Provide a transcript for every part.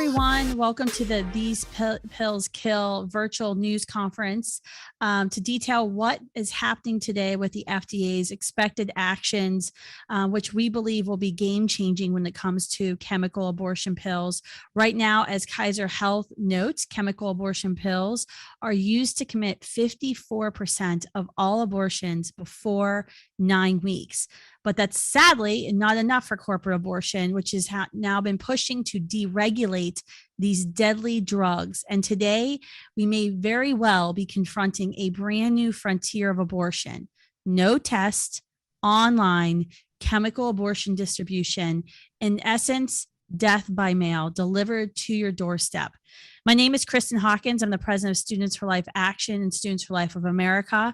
everyone. Welcome to the These Pills Kill virtual news conference to detail what is happening today with the FDA's expected actions, which we believe will be game-changing when it comes to chemical abortion pills. Right now, as Kaiser Health notes, chemical abortion pills are used to commit 54% of all abortions before 9 weeks. But that's sadly not enough for corporate abortion, which has now been pushing to deregulate these deadly drugs. And today, we may very well be confronting a brand new frontier of abortion. No test, online, chemical abortion distribution, in essence, death by mail delivered to your doorstep. My name is Kristen Hawkins. I'm the president of Students for Life Action and Students for Life of America.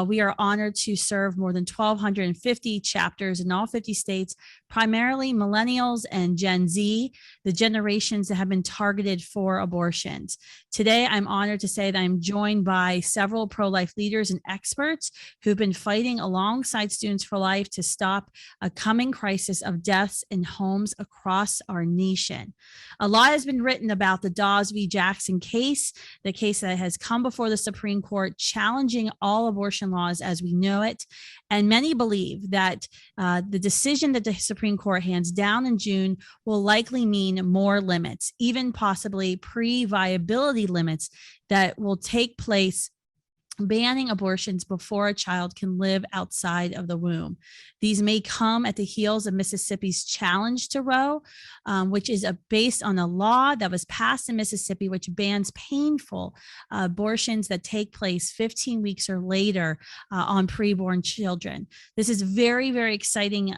We are honored to serve more than 1,250 chapters in all 50 states, primarily millennials and Gen Z, the generations that have been targeted for abortions. Today, I'm honored to say that I'm joined by several pro-life leaders and experts who've been fighting alongside Students for Life to stop a coming crisis of deaths in homes across our nation. A lot has been written about the Dawes v. Jackson case, the case that has come before the Supreme Court challenging all abortion laws as we know it. And many believe that the decision that the Supreme Court hands down in June will likely mean more limits, even possibly pre-viability limits that will take place, banning abortions before a child can live outside of the womb. These may come at the heels of Mississippi's challenge to Roe, which is based on a law that was passed in Mississippi, which bans painful abortions that take place 15 weeks or later on preborn children. This is very, very exciting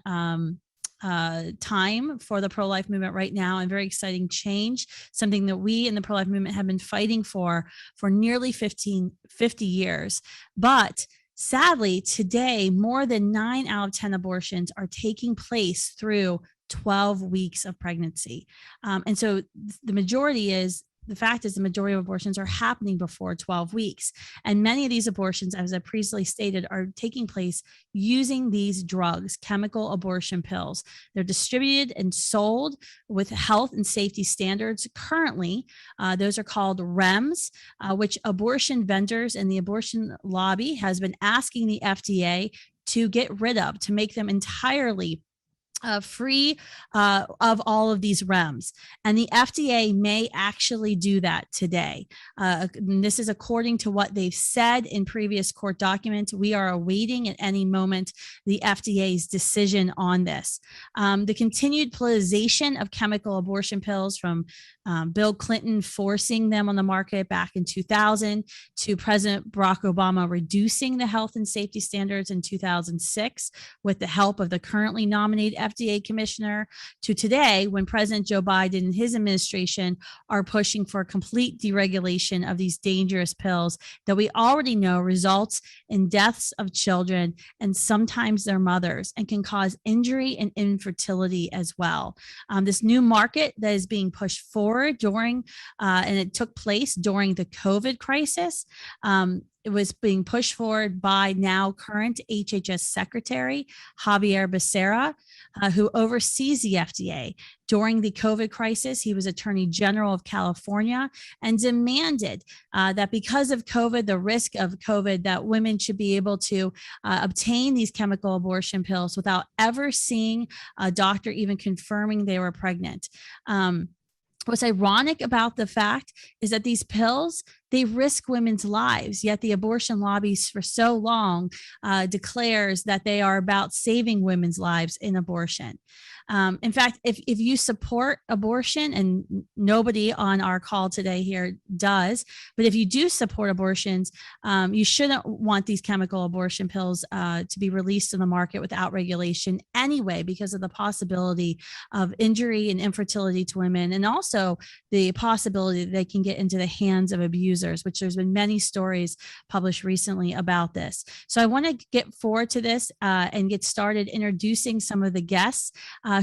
time for the pro-life movement right now, and very exciting change, something that we in the pro-life movement have been fighting for nearly 50 years. But sadly, today, more than 9 out of 10 abortions are taking place through 12 weeks of pregnancy. And so the fact is the majority of abortions are happening before 12 weeks. And many of these abortions, as I previously stated, are taking place using these drugs, chemical abortion pills. They're distributed and sold with health and safety standards. Currently, those are called REMS, which abortion vendors and the abortion lobby has been asking the FDA to get rid of, to make them entirely free of all of these REMS. And the FDA may actually do that today. This is according to what they've said in previous court documents. We are awaiting at any moment the FDA's decision on this. The continued politicization of chemical abortion pills, from Bill Clinton forcing them on the market back in 2000 to President Barack Obama reducing the health and safety standards in 2006 with the help of the currently nominated FDA commissioner, to today when President Joe Biden and his administration are pushing for complete deregulation of these dangerous pills that we already know results in deaths of children and sometimes their mothers, and can cause injury and infertility as well. This new market that is being pushed forward during, and it took place during the COVID crisis, it was being pushed forward by now current HHS Secretary Javier Becerra, who oversees the FDA. During the COVID crisis, he was Attorney General of California and demanded that because of COVID, the risk of COVID, that women should be able to obtain these chemical abortion pills without ever seeing a doctor even confirming they were pregnant. What's ironic about the fact is that these pills, they risk women's lives, yet the abortion lobbies for so long declares that they are about saving women's lives in abortion. In fact, if you support abortion, and nobody on our call today here does, but if you do support abortions, you shouldn't want these chemical abortion pills to be released in the market without regulation anyway, because of the possibility of injury and infertility to women, and also the possibility that they can get into the hands of abusers, which there's been many stories published recently about this. So I want to get forward to this and get started introducing some of the guests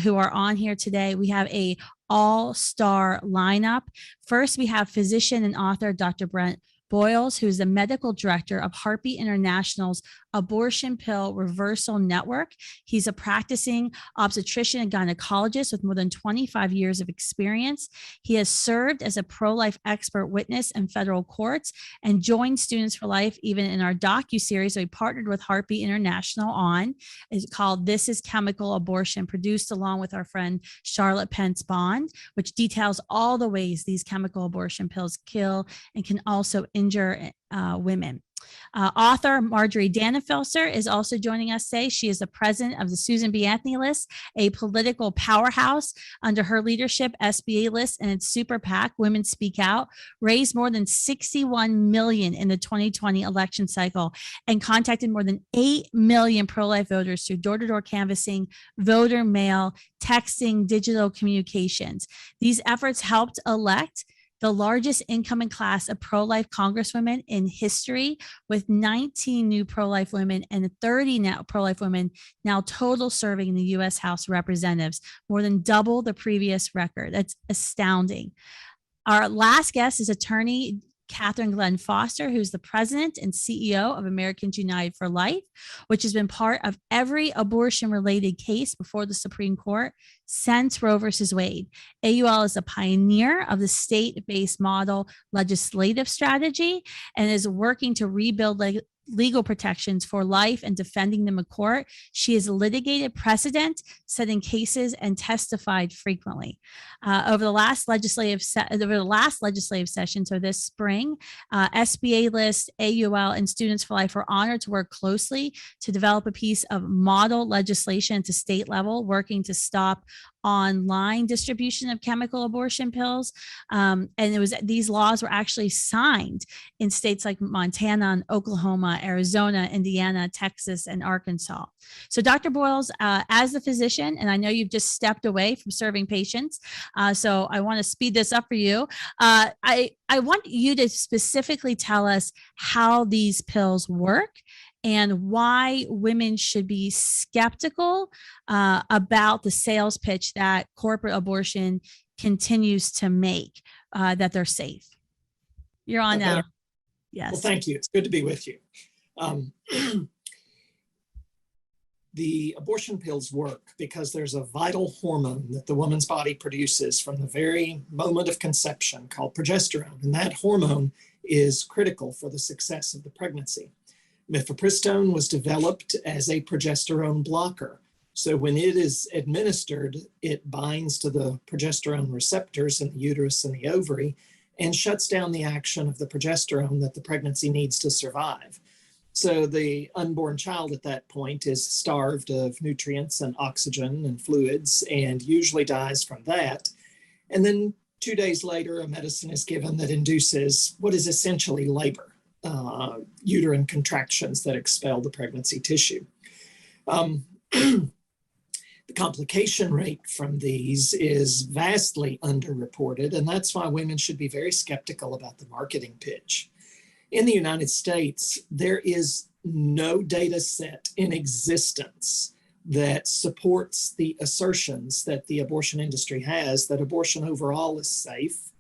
who are on here today. We have a all-star lineup. First, we have physician and author Dr. Brent Boyles, who is the medical director of Heartbeat International's Abortion Pill Reversal Network. He's a practicing obstetrician and gynecologist with more than 25 years of experience. He has served as a pro-life expert witness in federal courts and joined Students for Life even in our docuseries we partnered with Heartbeat International on. It's called This is Chemical Abortion, produced along with our friend Charlotte Pence Bond, which details all the ways these chemical abortion pills kill and can also injure women. Author Marjorie Dannenfelser is also joining us today. She is the president of the Susan B. Anthony List, a political powerhouse. Under her leadership, SBA List and its super PAC, Women Speak Out, raised more than $61 million in the 2020 election cycle and contacted more than 8 million pro-life voters through door-to-door canvassing, voter mail, texting, digital communications. These efforts helped elect the largest incoming class of pro-life congresswomen in history, with 19 new pro-life women and 30 now pro-life women now total serving in the U.S. House of Representatives, more than double the previous record. That's astounding. Our last guest is attorney Catherine Glenn Foster, who's the president and CEO of Americans United for Life, which has been part of every abortion-related case before the Supreme Court since Roe versus Wade. AUL is a pioneer of the state-based model legislative strategy and is working to rebuild legal protections for life and defending them in court. She has litigated precedent, setting cases, and testified frequently. Over the last legislative session, so this spring, SBA List, AUL, and Students for Life were honored to work closely to develop a piece of model legislation at the state level, working to stop online distribution of chemical abortion pills. And these laws were actually signed in states like Montana and Oklahoma, Arizona, Indiana, Texas, and Arkansas. So Dr. Boyles, as the physician, and I know you've just stepped away from serving patients, so I want to speed this up for you. I want you to specifically tell us how these pills work and why women should be skeptical about the sales pitch that corporate abortion continues to make, that they're safe. You're on now. Yes. Well, thank you. It's good to be with you. The abortion pills work because there's a vital hormone that the woman's body produces from the very moment of conception called progesterone. And that hormone is critical for the success of the pregnancy. Mifepristone was developed as a progesterone blocker. So when it is administered, it binds to the progesterone receptors in the uterus and the ovary and shuts down the action of the progesterone that the pregnancy needs to survive. So the unborn child at that point is starved of nutrients and oxygen and fluids and usually dies from that. And then 2 days later, a medicine is given that induces what is essentially labor. Uterine contractions that expel the pregnancy tissue. The complication rate from these is vastly underreported, and that's why women should be very skeptical about the marketing pitch. In the United States, there is no data set in existence that supports the assertions that the abortion industry has that abortion overall is safe,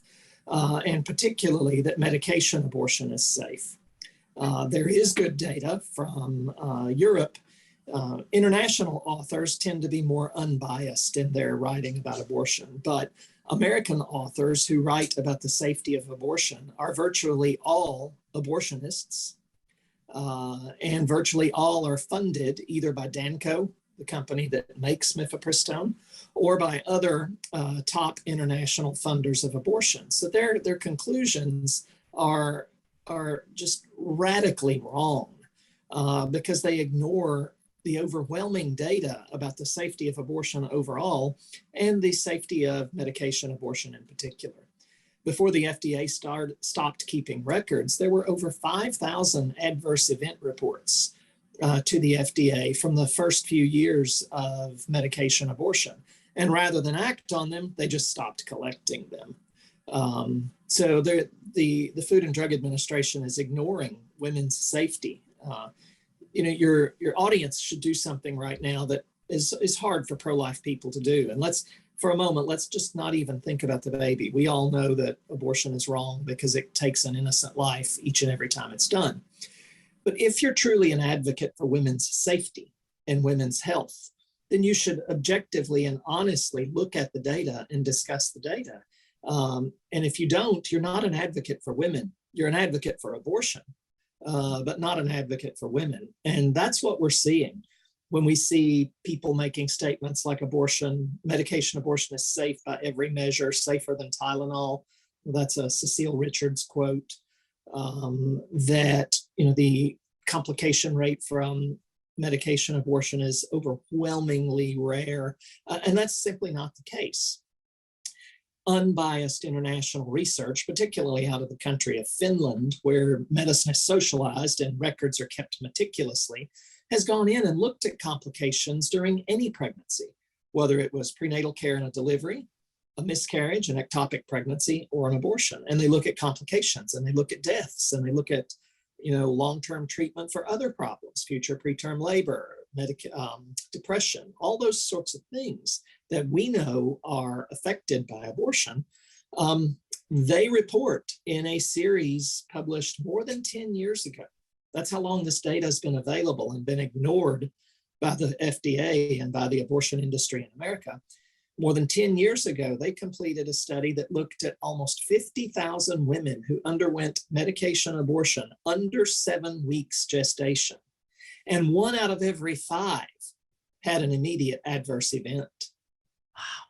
and particularly that medication abortion is safe. There is good data from Europe. International authors tend to be more unbiased in their writing about abortion, but American authors who write about the safety of abortion are virtually all abortionists, and virtually all are funded either by Danco, the company that makes mifepristone, or by other top international funders of abortion. So their conclusions are just radically wrong because they ignore the overwhelming data about the safety of abortion overall and the safety of medication abortion in particular. Before the FDA stopped keeping records, there were over 5,000 adverse event reports to the FDA from the first few years of medication abortion. And rather than act on them, they just stopped collecting them. So the Food and Drug Administration is ignoring women's safety. Your audience should do something right now that is hard for pro-life people to do. And for a moment, let's just not even think about the baby. We all know that abortion is wrong because it takes an innocent life each and every time it's done. But if you're truly an advocate for women's safety and women's health, then you should objectively and honestly look at the data and discuss the data. And if you don't, you're not an advocate for women. You're an advocate for abortion, but not an advocate for women. And that's what we're seeing when we see people making statements like medication abortion is safe by every measure, safer than Tylenol. That's a Cecile Richards quote. That the complication rate from medication abortion is overwhelmingly rare, and that's simply not the case. Unbiased international research, particularly out of the country of Finland, where medicine is socialized and records are kept meticulously, has gone in and looked at complications during any pregnancy, whether it was prenatal care and a delivery, a miscarriage, an ectopic pregnancy, or an abortion. And they look at complications, and they look at deaths, and they look at long-term treatment for other problems, future preterm labor, depression, all those sorts of things that we know are affected by abortion. They report in a series published more than 10 years ago. That's how long this data has been available and been ignored by the FDA and by the abortion industry in America. More than 10 years ago, they completed a study that looked at almost 50,000 women who underwent medication abortion under 7 weeks gestation. And 1 out of every 5 had an immediate adverse event. Wow.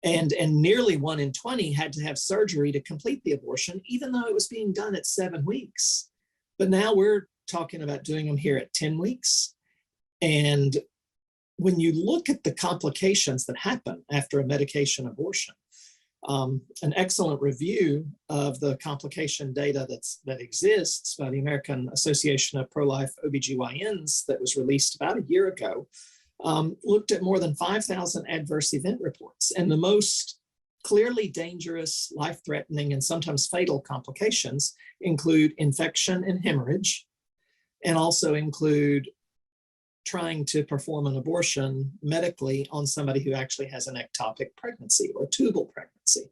And nearly 1 in 20 had to have surgery to complete the abortion, even though it was being done at 7 weeks. But now we're talking about doing them here at 10 weeks. And when you look at the complications that happen after a medication abortion, an excellent review of the complication data that exists by the American Association of Pro-Life OBGYNs that was released about a year ago, looked at more than 5,000 adverse event reports. And the most clearly dangerous, life-threatening, and sometimes fatal complications include infection and hemorrhage, and also include trying to perform an abortion medically on somebody who actually has an ectopic pregnancy or tubal pregnancy.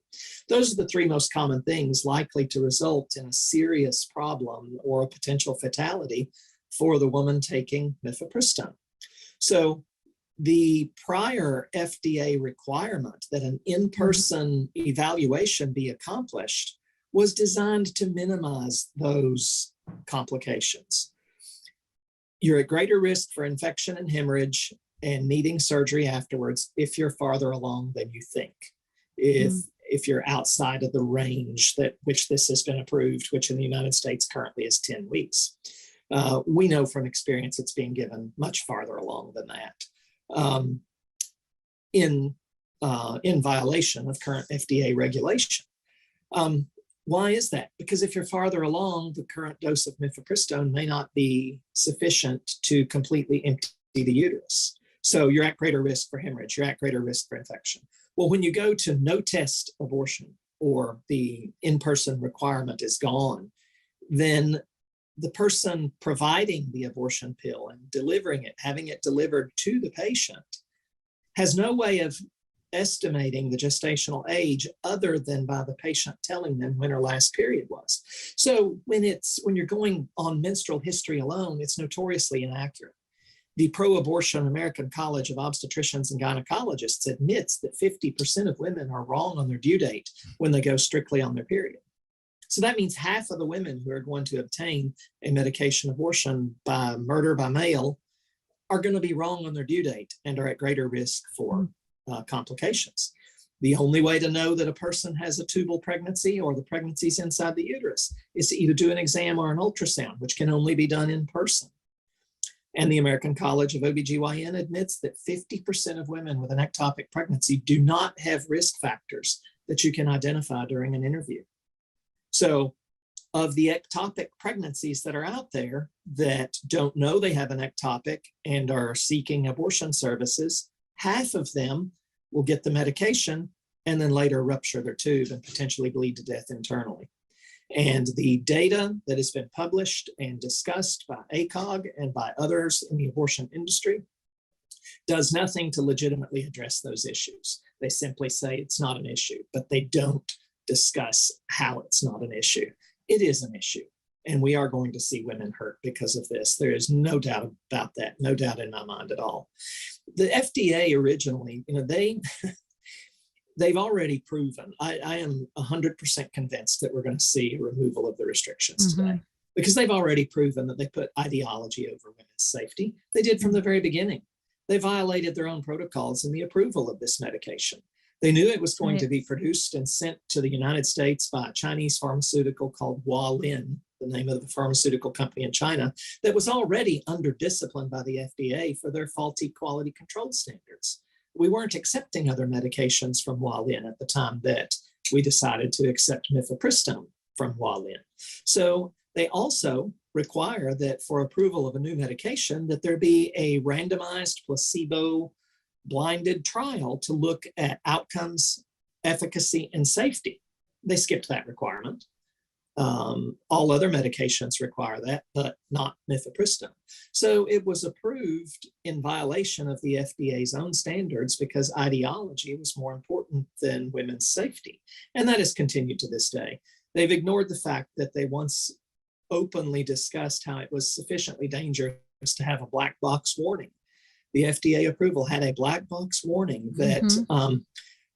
Those are the 3 most common things likely to result in a serious problem or a potential fatality for the woman taking mifepristone. So the prior FDA requirement that an in-person evaluation be accomplished was designed to minimize those complications. You're at greater risk for infection and hemorrhage and needing surgery afterwards if you're farther along than you think. If you're outside of the range which this has been approved, which in the United States currently is 10 weeks. We know from experience it's being given much farther along than that, in violation of current FDA regulation. Why is that? Because if you're farther along, the current dose of mifepristone may not be sufficient to completely empty the uterus. So you're at greater risk for hemorrhage, you're at greater risk for infection. Well, when you go to no test abortion or the in-person requirement is gone, then the person providing the abortion pill and delivering it, having it delivered to the patient, has no way of estimating the gestational age other than by the patient telling them when her last period was. So when you're going on menstrual history alone, it's notoriously inaccurate. The pro-abortion American College of Obstetricians and Gynecologists admits that 50% of women are wrong on their due date when they go strictly on their period. So that means half of the women who are going to obtain a medication abortion by murder by mail are going to be wrong on their due date and are at greater risk for complications. The only way to know that a person has a tubal pregnancy or the pregnancy's inside the uterus is to either do an exam or an ultrasound, which can only be done in person. And the American College of OBGYN admits that 50% of women with an ectopic pregnancy do not have risk factors that you can identify during an interview. So of the ectopic pregnancies that are out there that don't know they have an ectopic and are seeking abortion services, half of them will get the medication and then later rupture their tube and potentially bleed to death internally. And the data that has been published and discussed by ACOG and by others in the abortion industry does nothing to legitimately address those issues. They simply say it's not an issue, but they don't discuss how it's not an issue. It is an issue. And we are going to see women hurt because of this. There is no doubt about that. No doubt in my mind at all. The FDA originally, they've already proven, I am 100% convinced that we're going to see a removal of the restrictions today, because they've already proven that they put ideology over women's safety. They did from the very beginning. They violated their own protocols in the approval of this medication. They knew it was going to be produced and sent to the United States by a Chinese pharmaceutical called Hualin, the name of the pharmaceutical company in China, that was already under discipline by the FDA for their faulty quality control standards. We weren't accepting other medications from Hualin at the time that we decided to accept mifepristone from Hualin. So they also require that for approval of a new medication, that there be a randomized placebo blinded trial to look at outcomes, efficacy, and safety. They skipped that requirement. All other medications require that, but not mifepristone. So it was approved in violation of the FDA's own standards because ideology was more important than women's safety. And that has continued to this day. They've ignored the fact that they once openly discussed how it was sufficiently dangerous to have a black box warning. The FDA approval had a black box warning that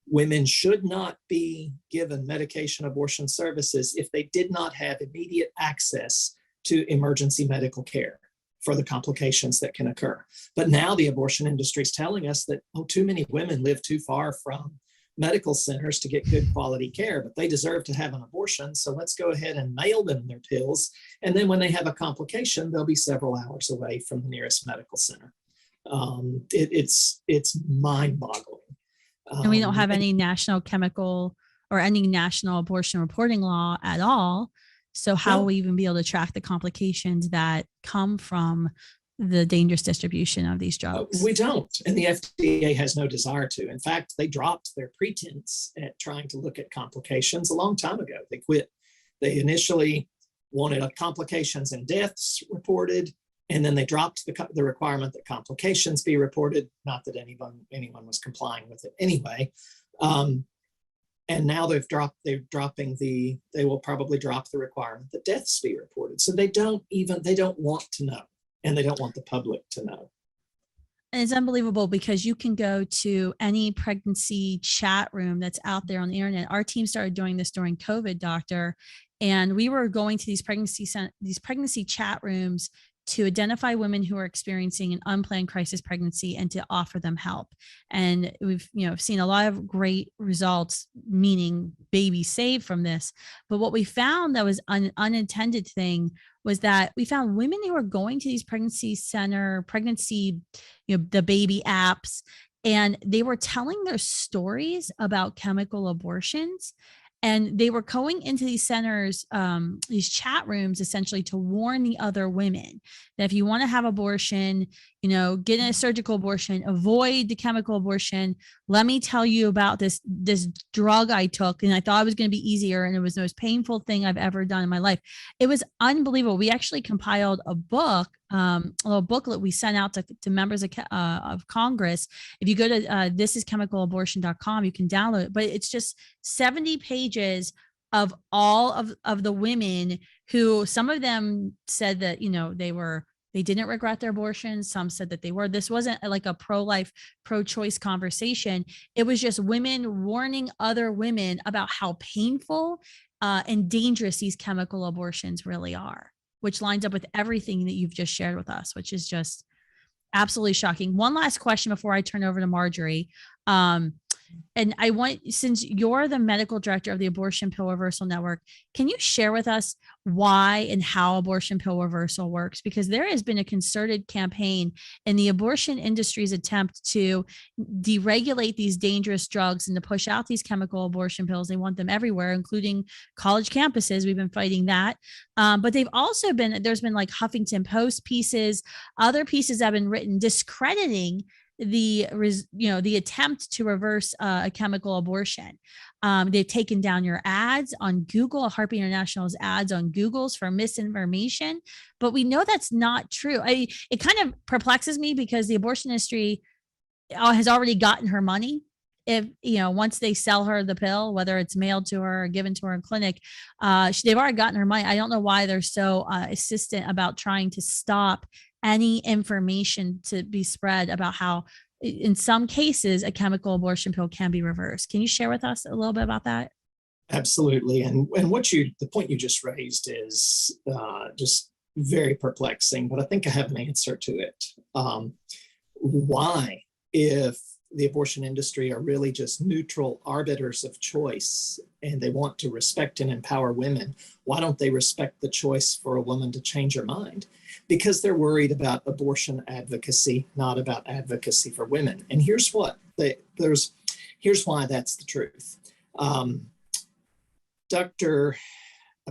women should not be given medication abortion services if they did not have immediate access to emergency medical care for the complications that can occur. But now the abortion industry is telling us that, too many women live too far from medical centers to get good quality care, but they deserve to have an abortion. So let's go ahead and mail them their pills. And then when they have a complication, they'll be several hours away from the nearest medical center. It's mind-boggling. And we don't have any national chemical or any national abortion reporting law at all. So how will we even be able to track the complications that come from the dangerous distribution of these drugs? We don't. And the FDA has no desire to. In fact, they dropped their pretense at trying to look at complications a long time ago. They quit. They initially wanted complications and deaths reported, and then they dropped the requirement that complications be reported. Not that anyone was complying with it anyway. And now they will probably drop the requirement that deaths be reported. So they don't want to know, and they don't want the public to know. And it's unbelievable because you can go to any pregnancy chat room that's out there on the internet. Our team started doing this during COVID, doctor, and we were going to these pregnancy chat rooms to identify women who are experiencing an unplanned crisis pregnancy and to offer them help. And we've, seen a lot of great results, meaning babies saved from this. But what we found that was an unintended thing was that we found women who were going to these the baby apps, and they were telling their stories about chemical abortions. And they were going into these centers, these chat rooms, essentially to warn the other women that if you want to have abortion, get a surgical abortion, avoid the chemical abortion. Let me tell you about this drug I took, and I thought it was going to be easier, and it was the most painful thing I've ever done in my life. It was unbelievable. We actually compiled a book, a little booklet we sent out to members of Congress. If you go to thisischemicalabortion.com, you can download it, but it's just 70 pages of all of the women who, some of them said that, they didn't regret their abortion. Some said that they were. This wasn't like a pro-life, pro-choice conversation. It was just women warning other women about how painful and dangerous these chemical abortions really are, which lines up with everything that you've just shared with us, which is just absolutely shocking. One last question before I turn over to Marjorie. And I want, since you're the medical director of the Abortion Pill Reversal Network, can you share with us why and how abortion pill reversal works? Because there has been a concerted campaign in the abortion industry's attempt to deregulate these dangerous drugs and to push out these chemical abortion pills. They want them everywhere, including college campuses. We've been fighting that. But there's been like Huffington Post pieces, other pieces that have been written discrediting the attempt to reverse a chemical abortion. They've taken down your ads on Google. Heartbeat International's ads on Google's for misinformation, but we know that's not true. It kind of perplexes me because the abortion industry has already gotten her money. if, once they sell her the pill, whether it's mailed to her or given to her in clinic, they've already gotten her money. I don't know why they're so insistent about trying to stop any information to be spread about how, in some cases, a chemical abortion pill can be reversed. Can you share with us a little bit about that? Absolutely. And the point you just raised is just very perplexing, but I think I have an answer to it. Why, if the abortion industry are really just neutral arbiters of choice and they want to respect and empower women, why don't they respect the choice for a woman to change her mind? Because they're worried about abortion advocacy, not about advocacy for women. And here's why that's the truth. I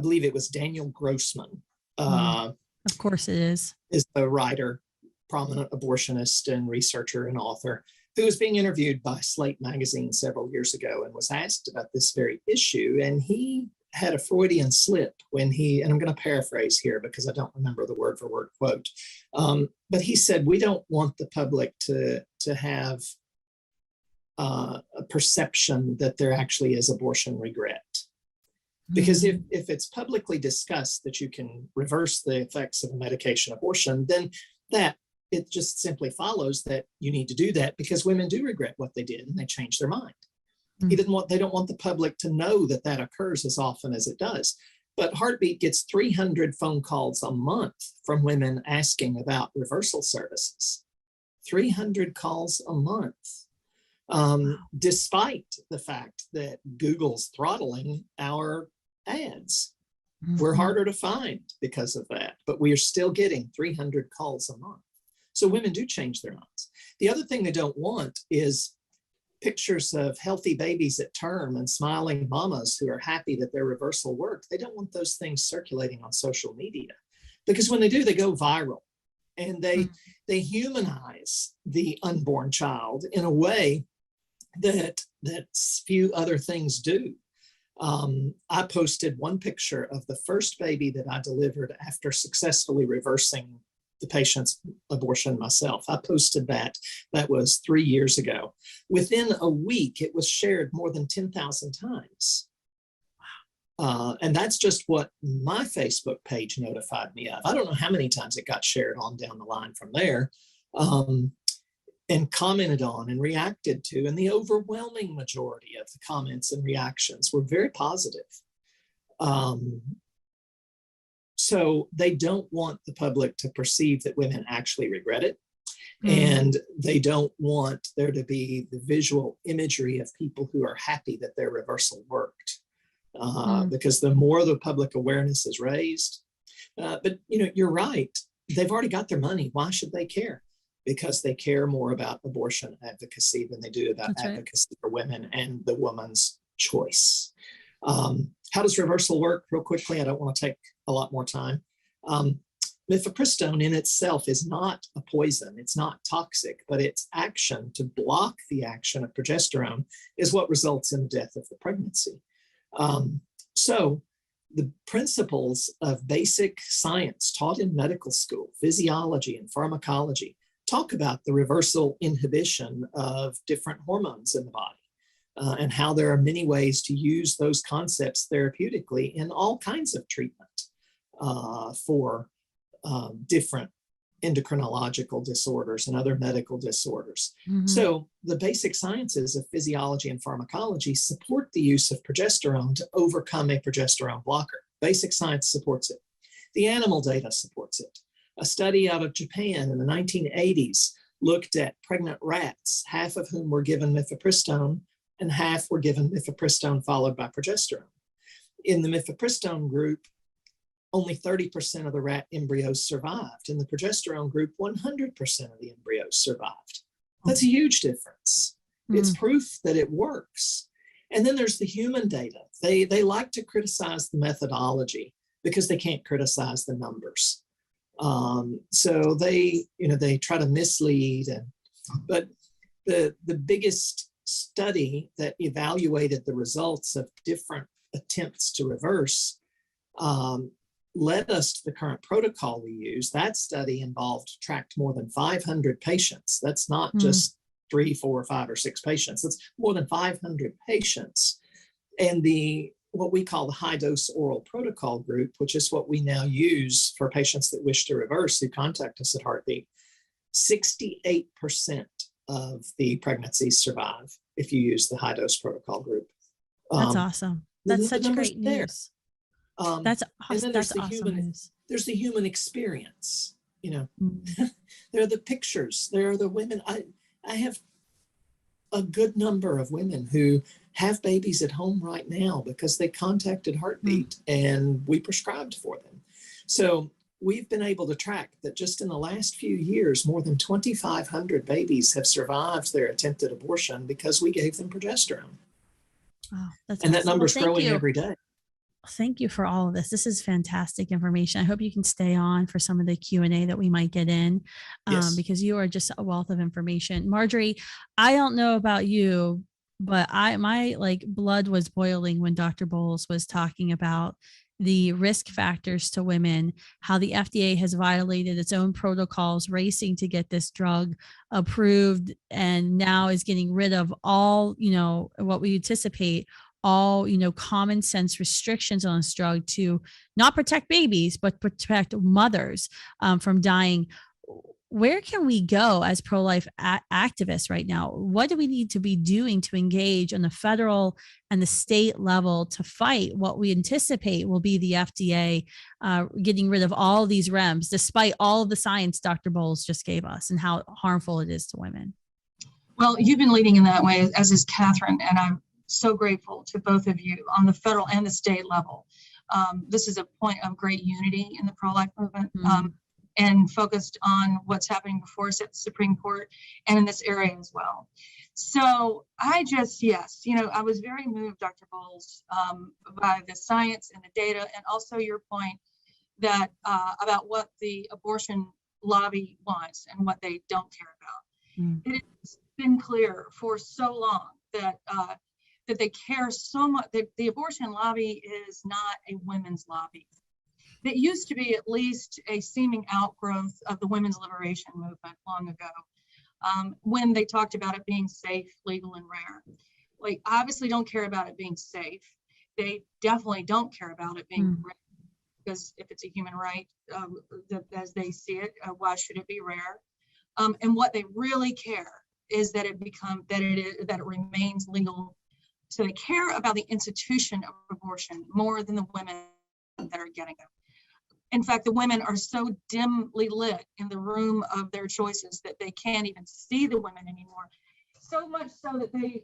believe it was Daniel Grossman. Of course it is a writer, prominent abortionist and researcher and author, who was being interviewed by Slate magazine several years ago and was asked about this very issue. And he had a Freudian slip when and I'm going to paraphrase here because I don't remember the word for word quote, but he said, we don't want the public to have a perception that there actually is abortion regret. Because if it's publicly discussed that you can reverse the effects of a medication abortion, then it just simply follows that you need to do that because women do regret what they did and they change their mind. They don't want the public to know that occurs as often as it does. But Heartbeat gets 300 phone calls a month from women asking about reversal services. 300 calls a month, despite the fact that Google's throttling our ads. We're harder to find because of that, but we are still getting 300 calls a month. So women do change their minds. The other thing they don't want is pictures of healthy babies at term and smiling mamas who are happy that their reversal worked. They don't want those things circulating on social media because when they do, they go viral and they humanize the unborn child in a way that few other things do. I posted one picture of the first baby that I delivered after successfully reversing the patient's abortion myself. I posted that. That was 3 years ago. Within a week, it was shared more than 10,000 times. And that's just what my Facebook page notified me of. I don't know how many times it got shared on down the line from there. And commented on and reacted to. And the overwhelming majority of the comments and reactions were very positive. So they don't want the public to perceive that women actually regret it. And they don't want there to be the visual imagery of people who are happy that their reversal worked. Because the more the public awareness is raised, but you're right, they've already got their money. Why should they care? Because they care more about abortion advocacy than they do about advocacy for women and the woman's choice. How does reversal work? Real quickly, I don't want to take a lot more time. Mifepristone in itself is not a poison. It's not toxic, but its action to block the action of progesterone is what results in the death of the pregnancy. So the principles of basic science taught in medical school, physiology and pharmacology, talk about the reversal inhibition of different hormones in the body and how there are many ways to use those concepts therapeutically in all kinds of treatment for different endocrinological disorders and other medical disorders. So the basic sciences of physiology and pharmacology support the use of progesterone to overcome a progesterone blocker. Basic science supports it. The animal data supports it. A study out of Japan in the 1980s looked at pregnant rats, half of whom were given mifepristone and half were given mifepristone followed by progesterone. In the mifepristone group, only 30% of the rat embryos survived. In the progesterone group, 100% of the embryos survived. That's a huge difference. It's proof that it works. And then there's the human data. They like to criticize the methodology because they can't criticize the numbers. So they try to mislead. But the biggest study that evaluated the results of different attempts to reverse led us to the current protocol we use. That study tracked more than 500 patients. That's not just 3, 4, 5, or 6 patients. That's more than 500 patients. And what we call the high dose oral protocol group, which is what we now use for patients that wish to reverse who contact us at Heartbeat, 68% of the pregnancies survive if you use the high dose protocol group. That's awesome. That's such great news. That's and then that's awesome news. There's the human experience. Mm. There are the pictures. There are the women. I have a good number of women who have babies at home right now because they contacted Heartbeat and we prescribed for them. So we've been able to track that just in the last few years, more than 2,500 babies have survived their attempted abortion because we gave them progesterone. Oh, that's and awesome. that number's growing every day. Thank you for all of this. This is fantastic information. I hope you can stay on for some of the Q&A that we might get in, Yes. because you are just a wealth of information. Marjorie, I don't know about you, but my blood was boiling when Dr. Bowles was talking about the risk factors to women, how the FDA has violated its own protocols, racing to get this drug approved, and now is getting rid of all, what we anticipate, all, common sense restrictions on this drug to not protect babies, but protect mothers from dying. Where can we go as pro-life activists right now? What do we need to be doing to engage on the federal and the state level to fight what we anticipate will be the FDA getting rid of all of these REMS, despite all of the science Dr. Bowles just gave us and how harmful it is to women? Well, you've been leading in that way, as is Catherine, and I'm so grateful to both of you on the federal and the state level. This is a point of great unity in the pro-life movement. And focused on what's happening before us at the Supreme Court and in this area as well. So I was very moved, Dr. Bowles, by the science and the data, and also your point that about what the abortion lobby wants and what they don't care about. It has been clear for so long that they care so much, that the abortion lobby is not a women's lobby. That used to be at least a seeming outgrowth of the women's liberation movement long ago, when they talked about it being safe, legal, and rare. Like, obviously don't care about it being safe. They definitely don't care about it being rare, because if it's a human right, as they see it, why should it be rare? And what they really care is that it remains legal. So they care about the institution of abortion more than the women that are getting it. In fact, the women are so dimly lit in the room of their choices that they can't even see the women anymore. So much so that the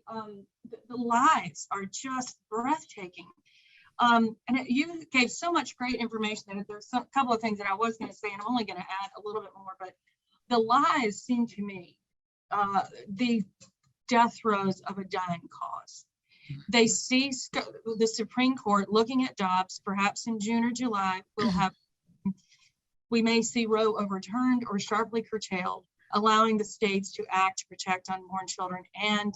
lies are just breathtaking. You gave so much great information that there's a couple of things that I was going to say, and I'm only going to add a little bit more, but the lies seem to me the death throes of a dying cause. They see the Supreme Court looking at Dobbs, perhaps in June or July, we may see Roe overturned or sharply curtailed, allowing the states to act to protect unborn children and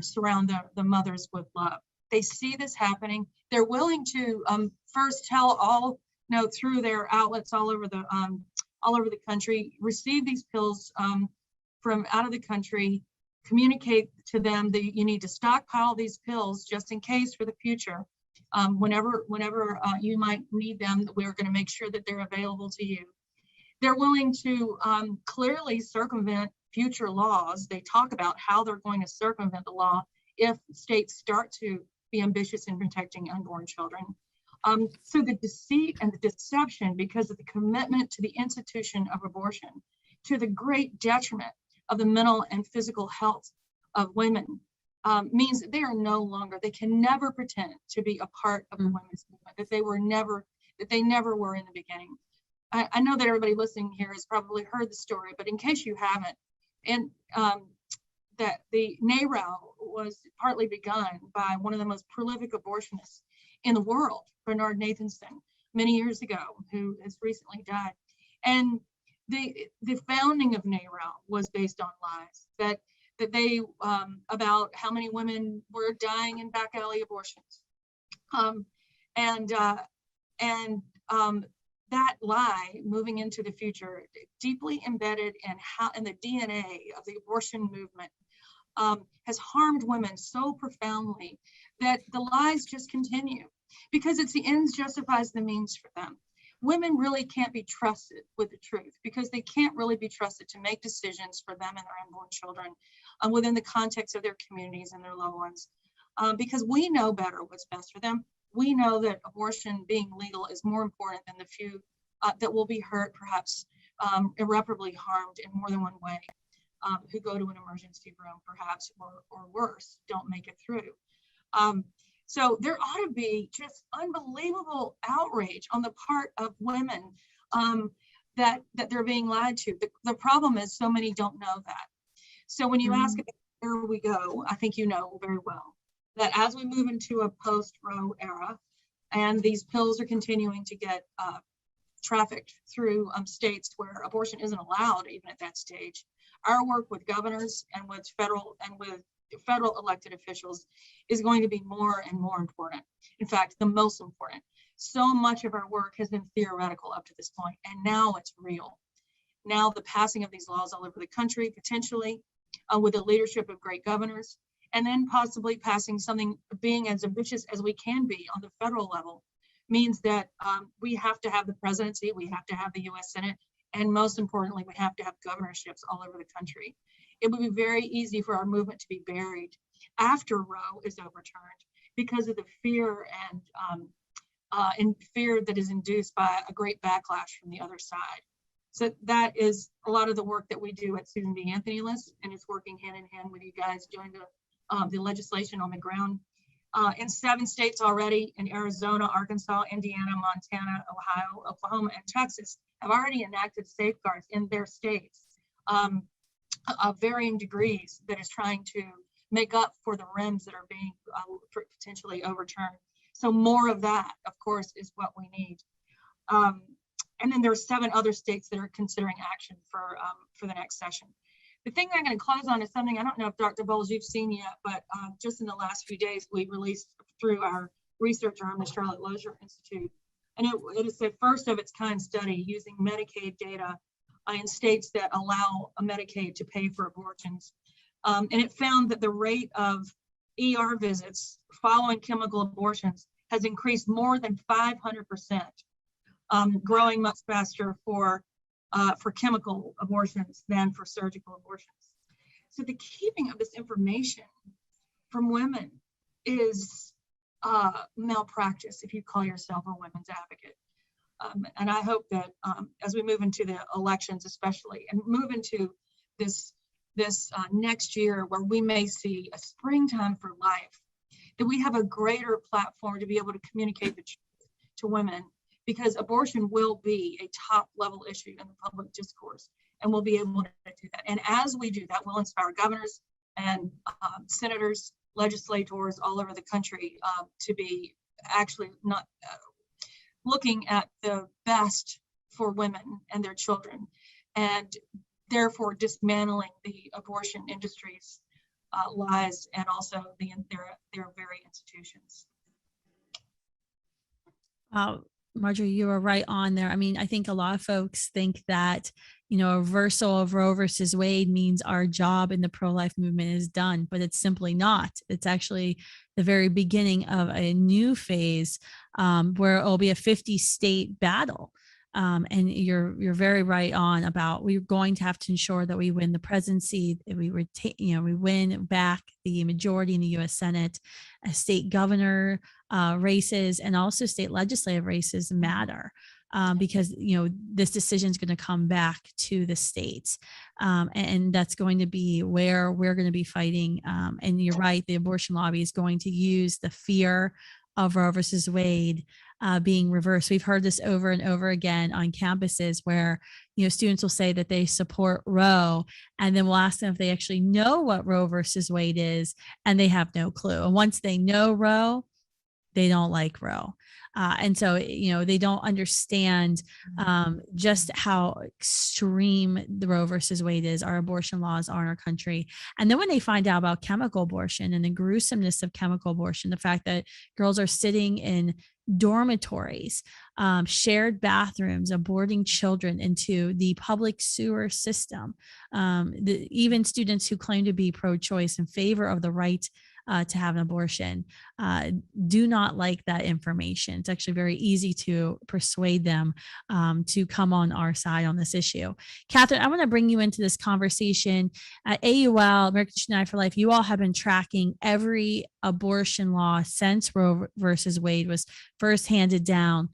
surround the mothers with love. They see this happening. They're willing to first tell all, through their outlets all over the country, receive these pills from out of the country, communicate to them that you need to stockpile these pills just in case for the future. Whenever you might need them, we're going to make sure that they're available to you. They're willing to clearly circumvent future laws. They talk about how they're going to circumvent the law if states start to be ambitious in protecting unborn children. So the deceit and the deception, because of the commitment to the institution of abortion, to the great detriment of the mental and physical health of women, means that they can never pretend to be a part of the women's movement, that they never were in the beginning. I know that everybody listening here has probably heard the story, but in case you haven't, and that the NARAL was partly begun by one of the most prolific abortionists in the world, Bernard Nathanson, many years ago, who has recently died. And the founding of NARAL was based on lies that they about how many women were dying in back alley abortions, and that lie moving into the future, deeply embedded in the DNA of the abortion movement, has harmed women so profoundly that the lies just continue, because it's the ends justifies the means for them. Women really can't be trusted with the truth, because they can't really be trusted to make decisions for them and their unborn children within the context of their communities and their loved ones, because we know better what's best for them. We know that abortion being legal is more important than the few that will be hurt, perhaps irreparably harmed in more than one way, who go to an emergency room, perhaps, or worse, don't make it through. So there ought to be just unbelievable outrage on the part of women that they're being lied to. The problem is so many don't know that. So when you ask where we go, I think you know very well that as we move into a post-Roe era, and these pills are continuing to get trafficked through states where abortion isn't allowed even at that stage, our work with governors and with federal elected officials is going to be more and more important. In fact, the most important. So much of our work has been theoretical up to this point, and now it's real. Now the passing of these laws all over the country, potentially with the leadership of great governors, and then possibly passing something, being as ambitious as we can be on the federal level, means that we have to have the presidency, we have to have the US Senate, and most importantly, we have to have governorships all over the country. It would be very easy for our movement to be buried after Roe is overturned because of the fear and fear that is induced by a great backlash from the other side. So that is a lot of the work that we do at Susan B. Anthony List, and it's working hand in hand with you guys doing the legislation on the ground in 7 states already. In Arizona, Arkansas, Indiana, Montana, Ohio, Oklahoma, and Texas have already enacted safeguards in their states of varying degrees that is trying to make up for the rims that are being potentially overturned. So more of that, of course, is what we need. And then there's 7 other states that are considering action for the next session. The thing I'm going to close on is something I don't know if Dr. Bowles you've seen yet, but just in the last few days, we released through our research arm, the Charlotte Lozier Institute. And it is the first of its kind study using Medicaid data in states that allow a Medicaid to pay for abortions. And it found that the rate of ER visits following chemical abortions has increased more than 500%, growing much faster for chemical abortions than for surgical abortions. So the keeping of this information from women is malpractice, if you call yourself a women's advocate. And I hope that as we move into the elections, especially, and move into this next year where we may see a springtime for life, that we have a greater platform to be able to communicate the truth to women, because abortion will be a top level issue in the public discourse, and we'll be able to do that. And as we do that, we'll inspire governors and senators, legislators all over the country to be actually not looking at the best for women and their children, and therefore dismantling the abortion industry's lies and also their very institutions. Marjorie, you were right on there. I mean, I think a lot of folks think that, a reversal of Roe versus Wade means our job in the pro-life movement is done, but it's simply not. It's actually the very beginning of a new phase where it'll be a 50-state battle. And you're very right on about we're going to have to ensure that we win the presidency, that we we win back the majority in the U.S. Senate, state governor races, and also state legislative races matter because this decision is going to come back to the states, and that's going to be where we're going to be fighting. And you're right, the abortion lobby is going to use the fear of Roe versus Wade being reversed. We've heard this over and over again on campuses where, students will say that they support Roe, and then we'll ask them if they actually know what Roe versus Wade is, and they have no clue. And once they know Roe, they don't like Roe. And so, they don't understand just how extreme the Roe versus Wade is, our abortion laws are in our country. And then when they find out about chemical abortion and the gruesomeness of chemical abortion, the fact that girls are sitting in dormitories, shared bathrooms, aborting children into the public sewer system. Even students who claim to be pro-choice in favor of the right to have an abortion do not like that information. It's actually very easy to persuade them to come on our side on this issue. Catherine, I want to bring you into this conversation. At AUL, American United for Life, you all have been tracking every abortion law since Roe versus Wade was first handed down.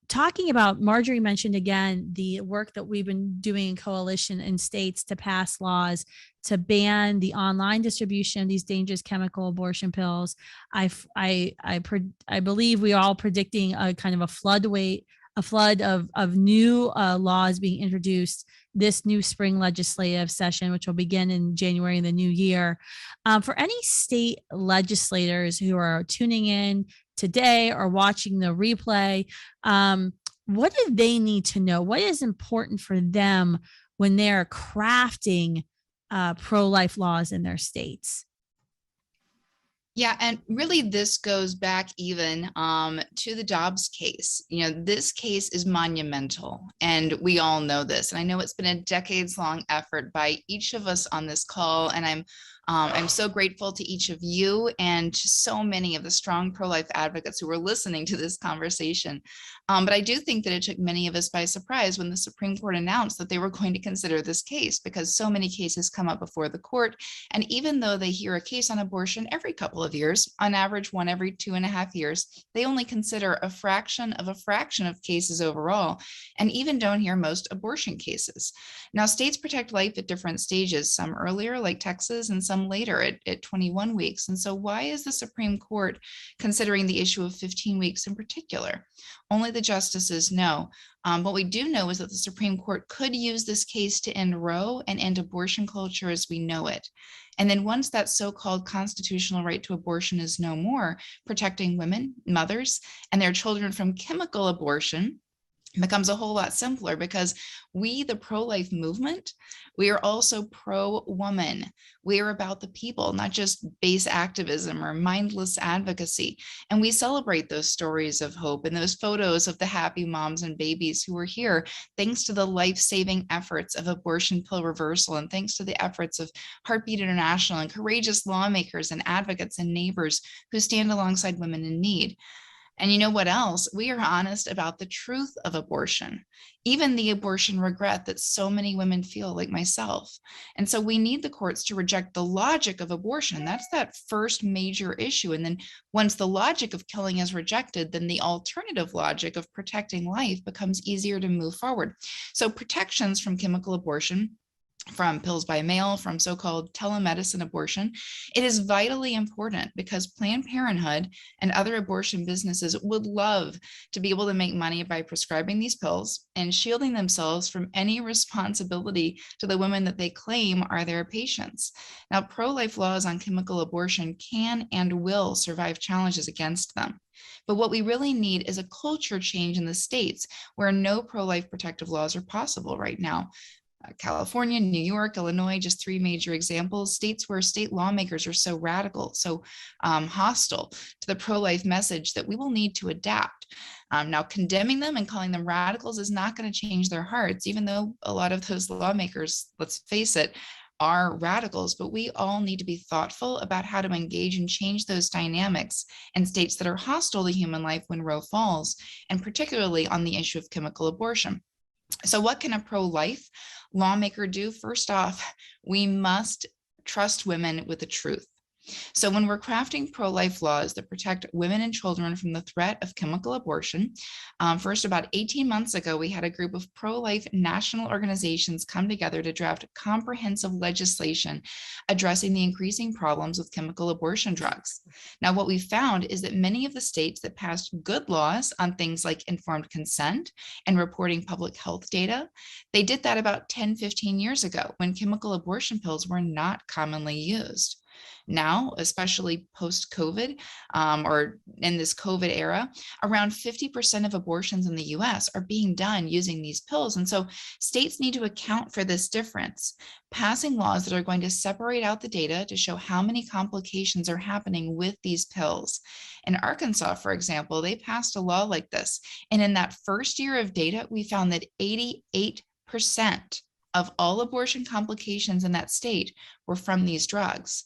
Talking about, Marjorie mentioned again the work that we've been doing in coalition in states to pass laws to ban the online distribution of these dangerous chemical abortion pills. I believe we are all predicting a kind of a flood of new laws being introduced this new spring legislative session, which will begin in January in the new year. For any state legislators who are tuning in today or watching the replay, what do they need to know? What is important for them when they're crafting pro-life laws in their states? Yeah, and really this goes back even to the Dobbs case. You know, this case is monumental, and we all know this. And I know it's been a decades-long effort by each of us on this call, and I'm so grateful to each of you and to so many of the strong pro-life advocates who were listening to this conversation. But I do think that it took many of us by surprise when the Supreme Court announced that they were going to consider this case, because so many cases come up before the court. And even though they hear a case on abortion every couple of years, on average one every 2.5 years, they only consider a fraction of cases overall, and even don't hear most abortion cases. Now, states protect life at different stages, some earlier, like Texas, and some later at 21 weeks. And so why is the Supreme Court considering the issue of 15 weeks in particular? Only the justices know. What we do know is that the Supreme Court could use this case to end Roe and end abortion culture as we know it. And then once that so-called constitutional right to abortion is no more, protecting women, mothers, and their children from chemical abortion becomes a whole lot simpler, because we, the pro-life movement, we are also pro-woman. We are about the people, not just base activism or mindless advocacy. And we celebrate those stories of hope and those photos of the happy moms and babies who are here thanks to the life-saving efforts of abortion pill reversal, and thanks to the efforts of Heartbeat International and courageous lawmakers and advocates and neighbors who stand alongside women in need. And you know what else? We are honest about the truth of abortion, even the abortion regret that so many women feel, like myself. And so we need the courts to reject the logic of abortion. That's that first major issue. And then once the logic of killing is rejected, then the alternative logic of protecting life becomes easier to move forward. So protections from chemical abortion, from pills by mail, from so-called telemedicine abortion, it is vitally important, because Planned Parenthood and other abortion businesses would love to be able to make money by prescribing these pills and shielding themselves from any responsibility to the women that they claim are their patients. Now, pro-life laws on chemical abortion can and will survive challenges against them. But what we really need is a culture change in the states where no pro-life protective laws are possible right now. California, New York, Illinois, just three major examples, states where state lawmakers are so radical, so hostile to the pro-life message that we will need to adapt. Now, condemning them and calling them radicals is not going to change their hearts, even though a lot of those lawmakers, let's face it, are radicals. But we all need to be thoughtful about how to engage and change those dynamics in states that are hostile to human life when Roe falls, and particularly on the issue of chemical abortion. So what can a pro-life lawmaker do? First off, we must trust women with the truth. So when we're crafting pro-life laws that protect women and children from the threat of chemical abortion, first, about 18 months ago, we had a group of pro-life national organizations come together to draft comprehensive legislation addressing the increasing problems with chemical abortion drugs. Now, what we found is that many of the states that passed good laws on things like informed consent and reporting public health data, they did that about 10, 15 years ago when chemical abortion pills were not commonly used. Now, especially post-COVID, or in this COVID era, around 50% of abortions in the US are being done using these pills. And so states need to account for this difference, passing laws that are going to separate out the data to show how many complications are happening with these pills. In Arkansas, for example, they passed a law like this. And in that first year of data, we found that 88% of all abortion complications in that state were from these drugs.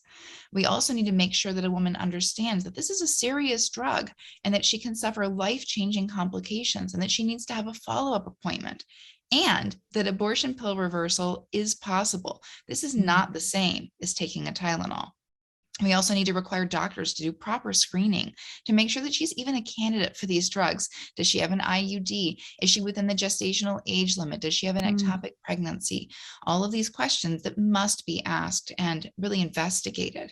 We also need to make sure that a woman understands that this is a serious drug and that she can suffer life-changing complications and that she needs to have a follow-up appointment, and that abortion pill reversal is possible. This is not the same as taking a Tylenol. We also need to require doctors to do proper screening to make sure that she's even a candidate for these drugs. Does she have an IUD? Is she within the gestational age limit? Does she have an ectopic pregnancy? All of these questions that must be asked and really investigated.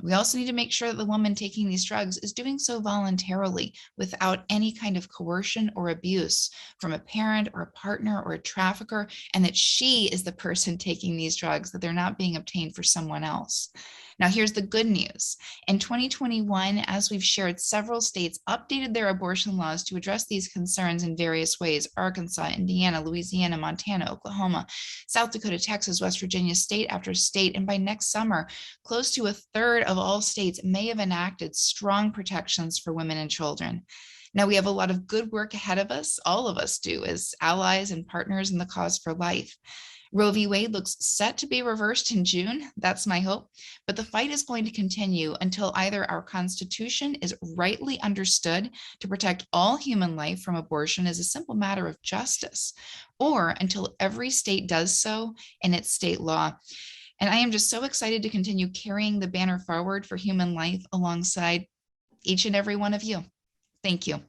We also need to make sure that the woman taking these drugs is doing so voluntarily without any kind of coercion or abuse from a parent or a partner or a trafficker, and that she is the person taking these drugs, that they're not being obtained for someone else. Now, here's the good news. In 2021, as we've shared, several states updated their abortion laws to address these concerns in various ways: Arkansas, Indiana, Louisiana, Montana, Oklahoma, South Dakota, Texas, West Virginia, state after state. And by next summer, close to a third of all states may have enacted strong protections for women and children. Now, we have a lot of good work ahead of us. All of us do, as allies and partners in the cause for life. Roe v. Wade looks set to be reversed in June. That's my hope. But the fight is going to continue until either our Constitution is rightly understood to protect all human life from abortion as a simple matter of justice, or until every state does so in its state law. And I am just so excited to continue carrying the banner forward for human life alongside each and every one of you. Thank you.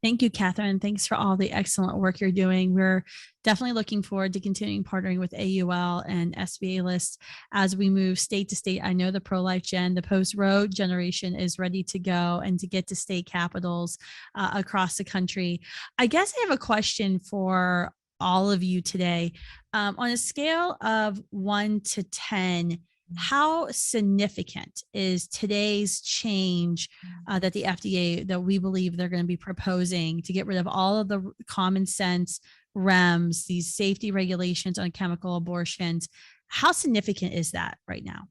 Thank you, Catherine. Thanks for all the excellent work you're doing. We're definitely looking forward to continuing partnering with AUL and SBA lists as we move state to state. I know the pro-life gen, the post-Roe generation is ready to go and to get to state capitals across the country. I guess I have a question for all of you today. On a scale of 1 to 10, how significant is today's change that the FDA, that we believe they're going to be proposing to get rid of all of the common sense REMS, these safety regulations on chemical abortions? How significant is that right now?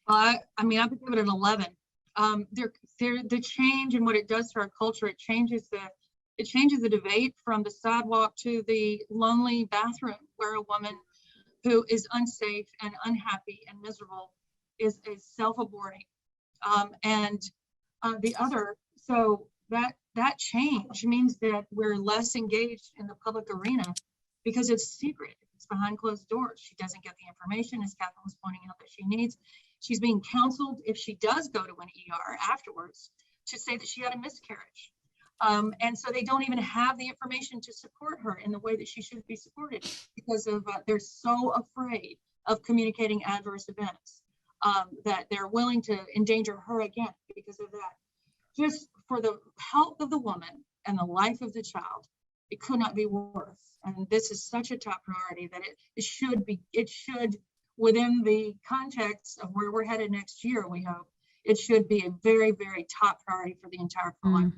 I mean, I would give it an 11. The change and what it does to our culture, it changes the debate from the sidewalk to the lonely bathroom, where a woman who is unsafe and unhappy and miserable is self-aborting. So that change means that we're less engaged in the public arena because it's secret. It's behind closed doors. She doesn't get the information, as Catherine was pointing out, that she needs. She's being counseled, if she does go to an ER afterwards, to say that she had a miscarriage. And so they don't even have the information to support her in the way that she should be supported, because of they're so afraid of communicating adverse events that they're willing to endanger her again because of that. Just for the health of the woman and the life of the child, it could not be worse. And this is such a top priority that it should, within the context of where we're headed next year, we hope, it should be a very, very top priority for the entire pro-life.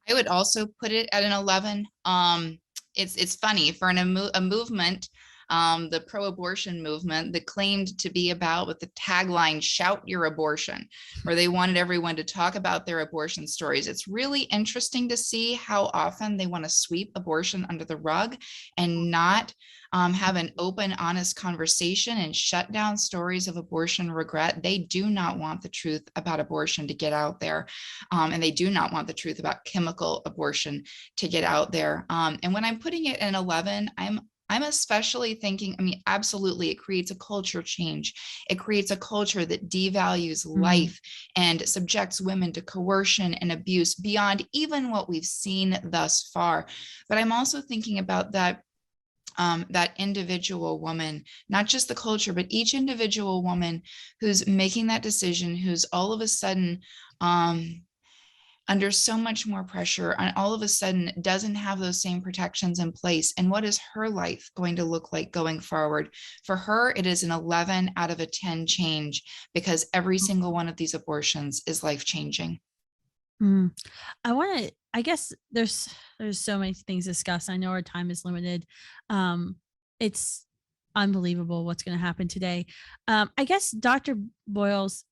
I would also put it at an 11. It's funny for a movement, the pro-abortion movement, that claimed to be about, with the tagline "Shout Your Abortion," where they wanted everyone to talk about their abortion stories. It's really interesting to see how often they want to sweep abortion under the rug and not have an open, honest conversation and shut down stories of abortion regret. They do not want the truth about abortion to get out there. And they do not want the truth about chemical abortion to get out there. And when I'm putting it in 11, I'm especially thinking, I mean, absolutely, it creates a culture change. It creates a culture that devalues life and subjects women to coercion and abuse beyond even what we've seen thus far. But I'm also thinking about that individual woman, not just the culture, but each individual woman who's making that decision, who's all of a sudden under so much more pressure, and all of a sudden doesn't have those same protections in place. And what is her life going to look like going forward? For her, it is an 11 out of a 10 change, because every single one of these abortions is life-changing. I guess there's so many things to discuss. I know our time is limited. It's unbelievable what's going to happen today. I guess Dr. Boyles,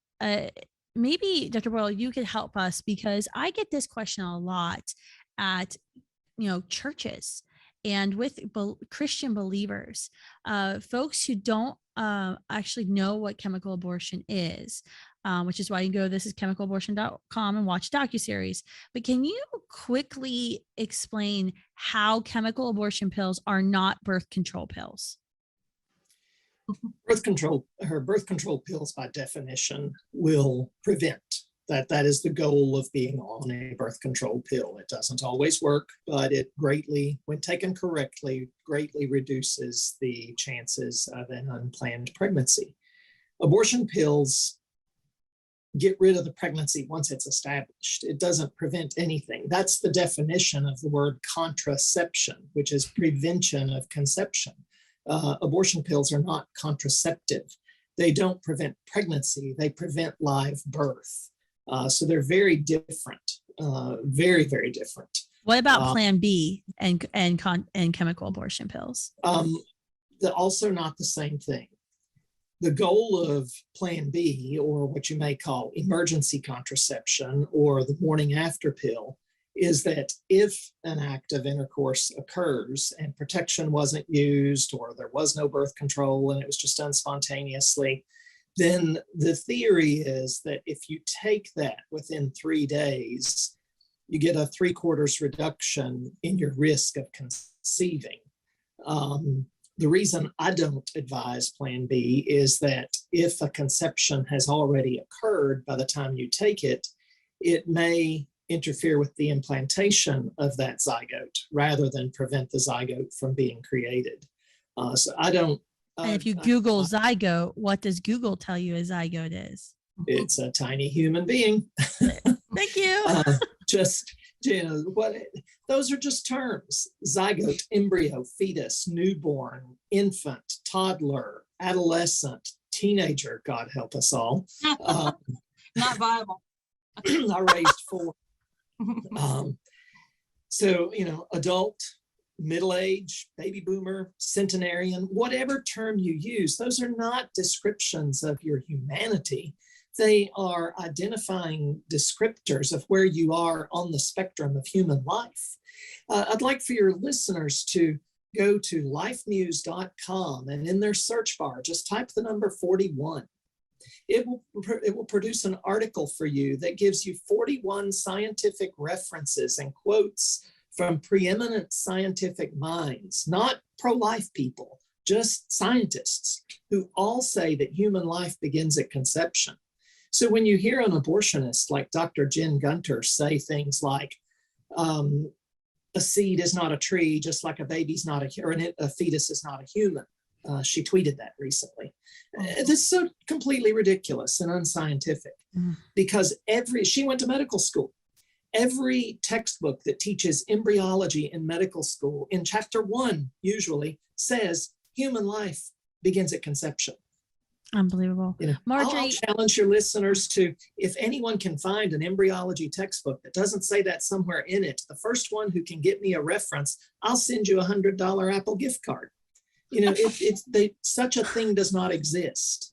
maybe Dr. Boyle, you could help us, because I get this question a lot at, churches and with Christian believers, folks who don't actually know what chemical abortion is, which is why you can go to thisischemicalabortion.com and watch docuseries. But can you quickly explain how chemical abortion pills are not birth control pills? Birth control pills, by definition, will prevent. That is the goal of being on a birth control pill. It doesn't always work, but it greatly, when taken correctly, greatly reduces the chances of an unplanned pregnancy. Abortion pills get rid of the pregnancy once it's established. It doesn't prevent anything. That's the definition of the word contraception, which is prevention of conception. Abortion pills are not contraceptive. They don't prevent pregnancy. They prevent live birth. So they're very different, very, very different. What about Plan B and chemical abortion pills? They're also not the same thing. The goal of Plan B, or what you may call emergency contraception, or the morning after pill, is that if an act of intercourse occurs and protection wasn't used, or there was no birth control and it was just done spontaneously, then the theory is that if you take that within 3 days, you get a 3/4 reduction in your risk of conceiving. The reason I don't advise Plan B is that if a conception has already occurred by the time you take it, it may interfere with the implantation of that zygote rather than prevent the zygote from being created. So I don't. And if you Google zygote, what does Google tell you a zygote is? It's a tiny human being. Thank you. Those are just terms: zygote, embryo, fetus, newborn, infant, toddler, adolescent, teenager, God help us all. Not viable. I raised 4. So, adult, middle age, baby boomer, centenarian, whatever term you use, those are not descriptions of your humanity. They are identifying descriptors of where you are on the spectrum of human life. I'd like for your listeners to go to lifenews.com, and in their search bar, just type the number 41. It will produce an article for you that gives you 41 scientific references and quotes from preeminent scientific minds, not pro-life people, just scientists who all say that human life begins at conception. So when you hear an abortionist like Dr. Jen Gunter say things like, a seed is not a tree, just like a baby's not a fetus is not a human. She tweeted that recently. This is so completely ridiculous and unscientific, because she went to medical school. Every textbook that teaches embryology in medical school, in chapter 1, usually says human life begins at conception. Unbelievable. Marjorie, I'll challenge your listeners to, if anyone can find an embryology textbook that doesn't say that somewhere in it, the first one who can get me a reference, I'll send you $100 Apple gift card. Such a thing does not exist.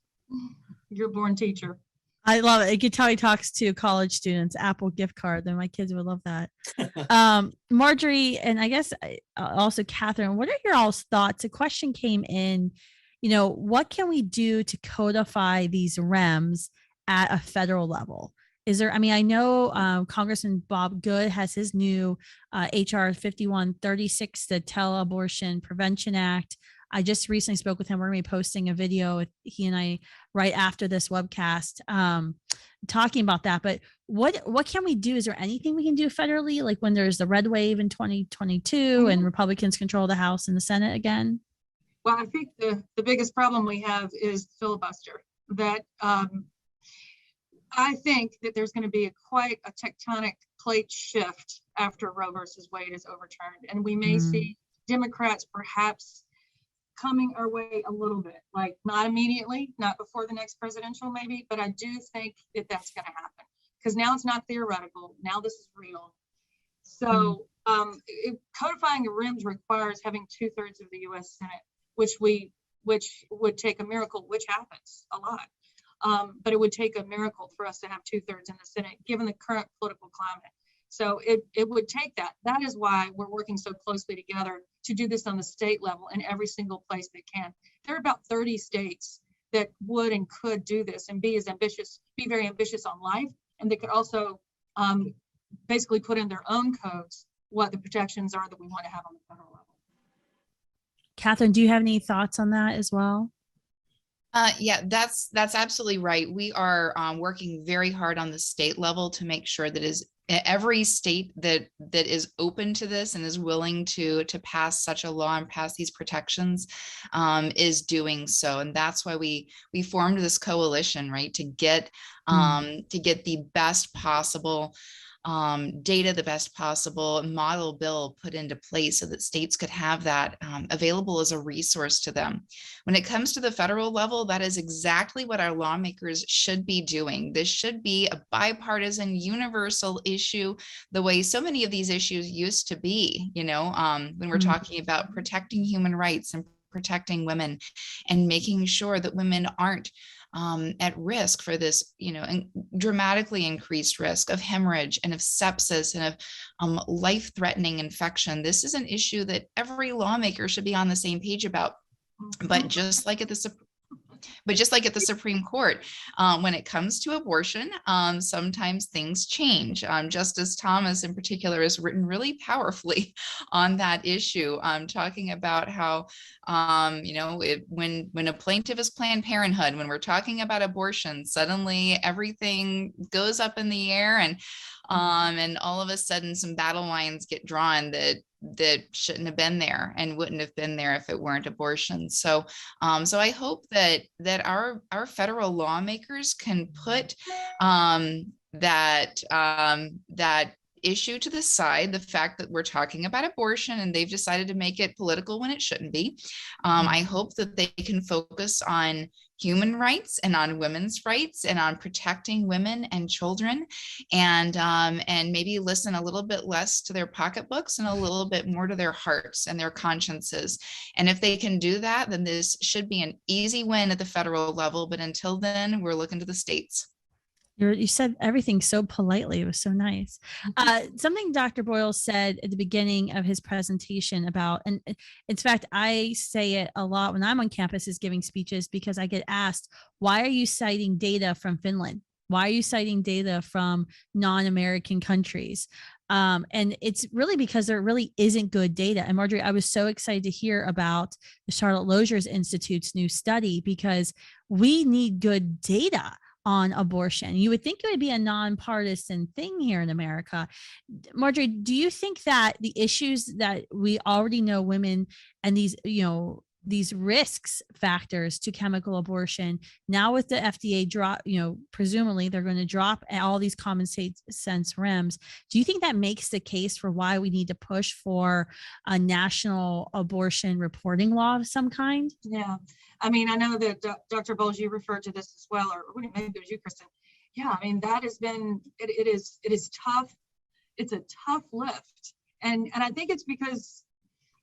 You're a born teacher. I love it. You can tell he talks to college students. Apple gift card. Then my kids would love that. Marjorie, and I guess also Catherine, what are your all's thoughts? A question came in, what can we do to codify these REMs at a federal level? Is there, I know Congressman Bob Good has his new HR 5136, the Tele-Abortion Prevention Act. I just recently spoke with him. We're going to be posting a video with he and I right after this webcast talking about that. But what can we do? Is there anything we can do federally? Like when there's the red wave in 2022 and Republicans control the House and the Senate again? Well, I think the biggest problem we have is filibuster. That I think that there's going to be quite a tectonic plate shift after Roe versus Wade is overturned. And we may see Democrats perhaps coming our way a little bit, like not immediately, not before the next presidential maybe, but I do think that that's going to happen because now it's not theoretical. Now this is real. So codifying the RIMS requires having 2/3 of the U.S. Senate, which would take a miracle, which happens a lot. But it would take a miracle for us to have 2/3 in the Senate, given the current political climate. So it would take that. That is why we're working so closely together to do this on the state level in every single place that can. There are about 30 states that would and could do this and be very ambitious on life, and they could also basically put in their own codes what the protections are that we want to have on the federal level. Catherine, do you have any thoughts on that as well? Yeah, that's absolutely right. We are working very hard on the state level to make sure that is every state that is open to this and is willing to pass such a law and pass these protections is doing so. And that's why we formed this coalition, right, to get the best possible data, the best possible model bill put into place so that states could have that available as a resource to them. When it comes to the federal level, that is exactly what our lawmakers should be doing. This should be a bipartisan, universal issue, the way so many of these issues used to be, when we're talking about protecting human rights and protecting women and making sure that women aren't at risk for this, dramatically increased risk of hemorrhage and of sepsis and of life-threatening infection. This is an issue that every lawmaker should be on the same page about. But just like at the Supreme Court, when it comes to abortion, sometimes things change. Justice Thomas in particular has written really powerfully on that issue, talking about how, when a plaintiff is Planned Parenthood, when we're talking about abortion, suddenly everything goes up in the air and all of a sudden some battle lines get drawn that shouldn't have been there and wouldn't have been there if it weren't abortion. So I hope that our federal lawmakers can put that issue to the side, the fact that we're talking about abortion and they've decided to make it political when it shouldn't be. I hope that they can focus on human rights and on women's rights and on protecting women and children, and maybe listen a little bit less to their pocketbooks and a little bit more to their hearts and their consciences. And if they can do that, then this should be an easy win at the federal level. But until then, we're looking to the states. You said everything so politely. It was so nice. Something Dr. Boyle said at the beginning of his presentation about, and in fact, I say it a lot when I'm on campus is giving speeches, because I get asked, why are you citing data from Finland? Why are you citing data from non-American countries? And it's really because there really isn't good data. And Marjorie, I was so excited to hear about the Charlotte Lozier Institute's new study, because we need good data on abortion. You would think it would be a nonpartisan thing here in America. Marjorie, do you think that the issues that we already know women and these risks factors to chemical abortion, now with the FDA drop, presumably they're going to drop all these common sense REMS. Do you think that makes the case for why we need to push for a national abortion reporting law of some kind? Yeah. I mean, I know that Dr. Bowles, you referred to this as well, or maybe it was you, Kristen. Yeah, I mean, that has been, it is tough. It's a tough lift. And I think it's because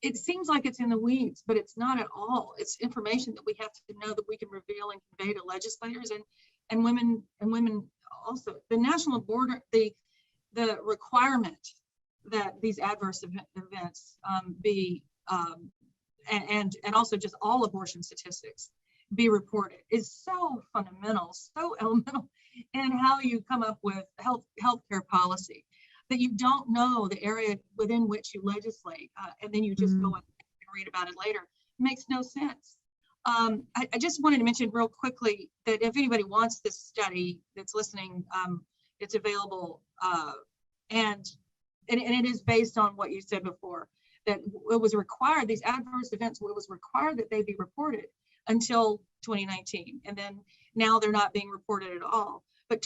it seems like it's in the weeds, but it's not at all. It's information that we have to know that we can reveal and convey to legislators and women also. The national border, the requirement that these adverse events be and also just all abortion statistics be reported is so fundamental, so elemental in how you come up with healthcare policy, that you don't know the area within which you legislate, and then you just go and read about it later. It makes no sense. I just wanted to mention real quickly that if anybody wants this study that's listening, it's available, and it is based on what you said before, that it was required, these adverse events, it was required that they be reported until 2019. And then now they're not being reported at all. but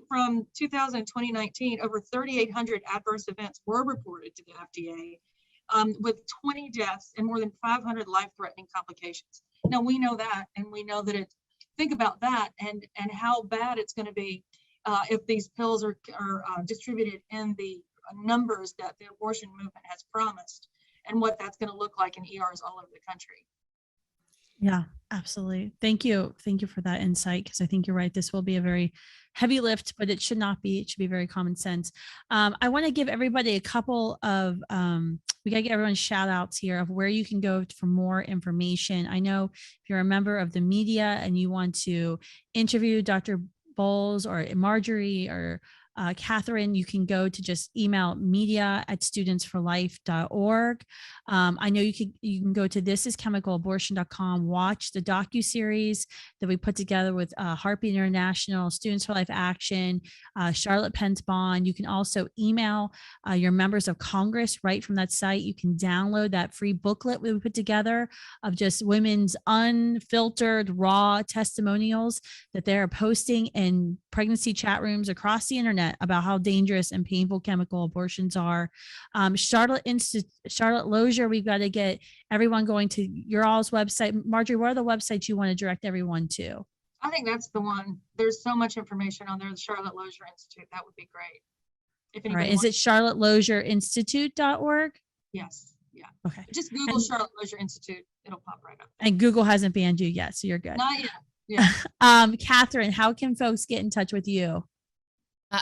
from 2000 to 2019, over 3,800 adverse events were reported to the FDA, with 20 deaths and more than 500 life-threatening complications. Now we know that, and we know that think about that and how bad it's going to be if these pills are distributed in the numbers that the abortion movement has promised, and what that's going to look like in ERs all over the country. Yeah, absolutely. Thank you. Thank you for that insight, because I think you're right. This will be a very heavy lift, but it should not be. It should be very common sense. I want to give everybody a couple of, we got to get everyone shout outs here of where you can go for more information. I know if you're a member of the media and you want to interview Dr. Bowles or Marjorie or Catherine, you can go to just email media@studentsforlife.org. I know you can go to thisischemicalabortion.com, watch the docuseries that we put together with Heartbeat International, Students for Life Action, Charlotte Pence Bond. You can also email your members of Congress right from that site. You can download that free booklet we put together of just women's unfiltered, raw testimonials that they're posting in pregnancy chat rooms across the internet about how dangerous and painful chemical abortions are. Charlotte Lozier, we've got to get everyone going to your all's website. Marjorie, what are the websites you want to direct everyone to? I think that's the one. There's so much information on there. The Charlotte Lozier Institute. That would be great. If All right. Is it charlottelozierinstitute.org? Yes. Yeah. Okay. Just Google Charlotte Lozier Institute. It'll pop right up. And Google hasn't banned you yet, so you're good. Not yet. Yeah. Catherine, how can folks get in touch with you?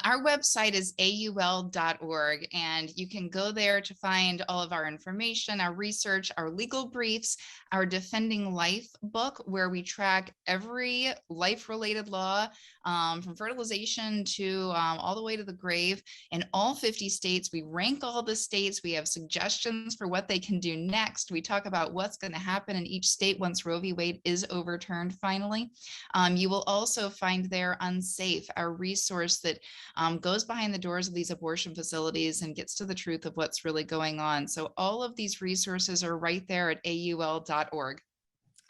Our website is aul.org, and you can go there to find all of our information, our research, our legal briefs, our Defending Life book, where we track every life-related law from fertilization to all the way to the grave in all 50 states. We rank all the states. We have suggestions for what they can do next. We talk about what's going to happen in each state once Roe v. Wade is overturned finally. You will also find there Unsafe, our resource that goes behind the doors of these abortion facilities and gets to the truth of what's really going on. So all of these resources are right there at aul.org.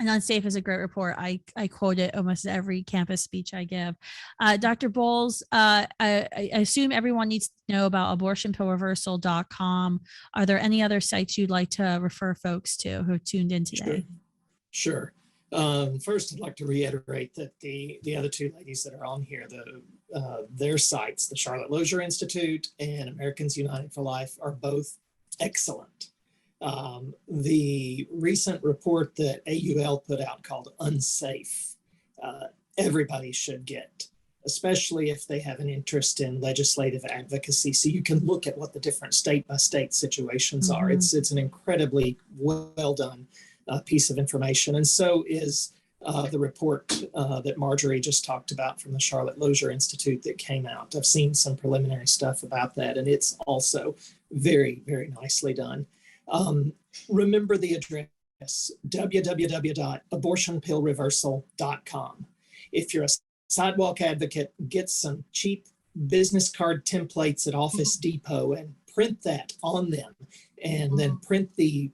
And Unsafe is a great report. I quote it almost every campus speech I give. Dr. Bowles, I assume everyone needs to know about abortionpillreversal.com. Are there any other sites you'd like to refer folks to who tuned in today? Sure. First, I'd like to reiterate that the other two ladies that are on here, their sites, the Charlotte Lozier Institute and Americans United for Life, are both excellent. The recent report that AUL put out called Unsafe, everybody should get, especially if they have an interest in legislative advocacy, so you can look at what the different state-by-state situations are. It's an incredibly well done piece of information, and so is the report that Marjorie just talked about from the Charlotte Lozier Institute that came out. I've seen some preliminary stuff about that, and it's also very, very nicely done. Remember the address, www.abortionpillreversal.com. If you're a sidewalk advocate, get some cheap business card templates at Office Depot and print that on them, and then print the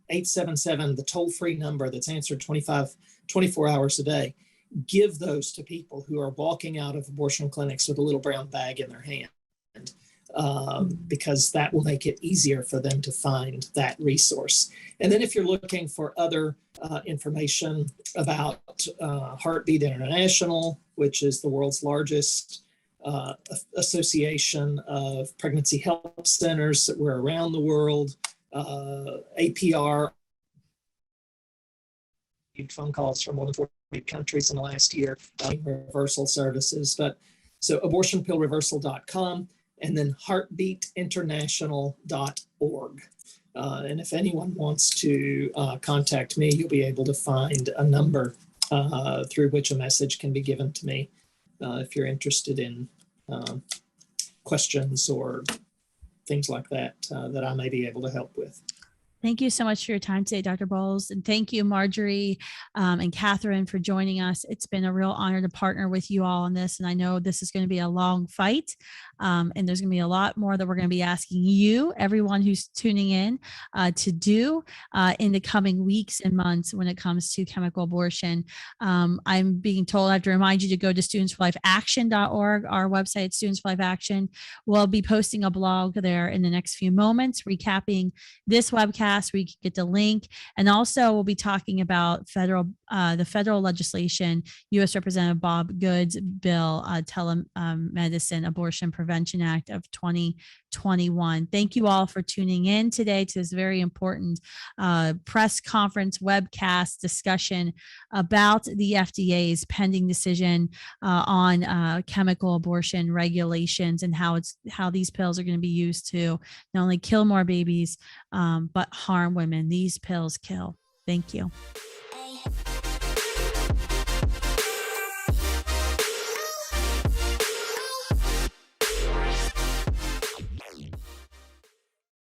877, the toll-free number that's answered 24 hours a day. Give those to people who are walking out of abortion clinics with a little brown bag in their hand, because that will make it easier for them to find that resource. And then if you're looking for other information about Heartbeat International, which is the world's largest association of pregnancy help centers that were around the world, APR, phone calls from more than 40 countries in the last year, reversal services. But so abortionpillreversal.com and then heartbeatinternational.org. And if anyone wants to contact me, you'll be able to find a number through which a message can be given to me if you're interested in questions or things like that that I may be able to help with. Thank you so much for your time today, Dr. Bowles. And thank you, Marjorie and Catherine, for joining us. It's been a real honor to partner with you all on this. And I know this is going to be a long fight. And there's going to be a lot more that we're going to be asking you, everyone who's tuning in, to do in the coming weeks and months when it comes to chemical abortion. I'm being told I have to remind you to go to studentsforlifeaction.org, our website, Students for Life Action. We'll be posting a blog there in the next few moments, recapping this webcast where you can get the link. And also we'll be talking about the federal legislation, U.S. Representative Bob Good's bill, Telemedicine Abortion Prevention Act of 2021. Thank you all for tuning in today to this very important press conference webcast discussion about the FDA's pending decision on chemical abortion regulations and how these pills are going to be used to not only kill more babies, but harm women. These pills kill. Thank you.